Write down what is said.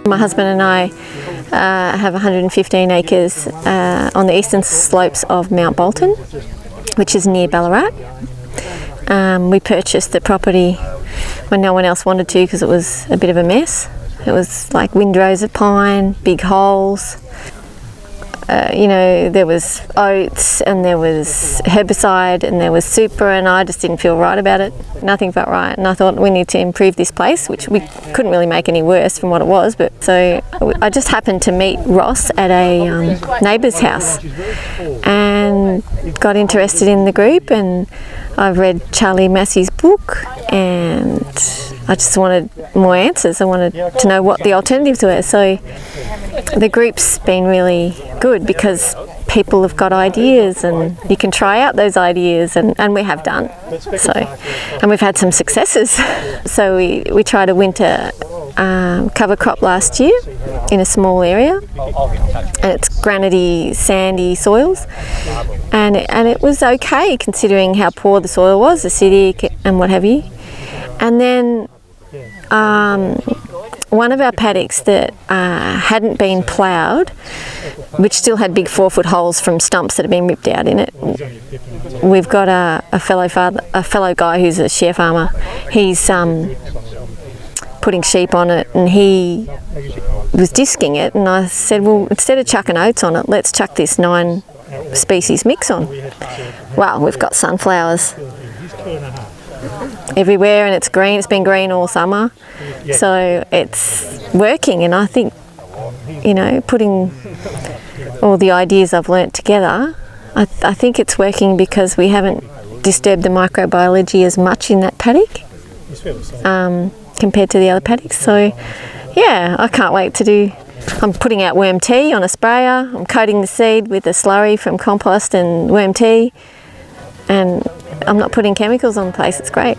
My husband and I have 115 acres on the eastern slopes of Mt Bolton, which is near Ballarat. We purchased the property when no one else wanted to because it was a bit of a mess. It was like windrows of pine, big holes. There was oats and there was herbicide and there was super, and I just didn't feel right about it. Nothing felt right, and I thought we need to improve this place, which we couldn't really make any worse from what it was. But so I just happened to meet Ross at a neighbour's house and got interested in the group, and I've read Charlie Massey's book and I just wanted more answers. I wanted to know what the alternatives were. So the group's been really good because people have got ideas and you can try out those ideas, and we have done. So, and we've had some successes. So we tried a winter cover crop last year in a small area, and it's granity, sandy soils, and it was okay considering how poor the soil was, acidic and what have you. And then one of our paddocks that hadn't been ploughed, which still had big 4-foot holes from stumps that had been ripped out in it. We've got a fellow guy who's a share farmer. He's putting sheep on it, and he was disking it, and I said, well, instead of chucking oats on it, let's chuck this 9 species mix on. Well, we've got sunflowers everywhere, and it's green. It's been green all summer, so it's working. And I think, putting all the ideas I've learnt together, I think it's working because we haven't disturbed the microbiology as much in that paddock compared to the other paddocks. So yeah, I can't wait to do. I'm putting out worm tea on a sprayer. I'm coating the seed with a slurry from compost and worm tea, and I'm not putting chemicals on the place. It's great.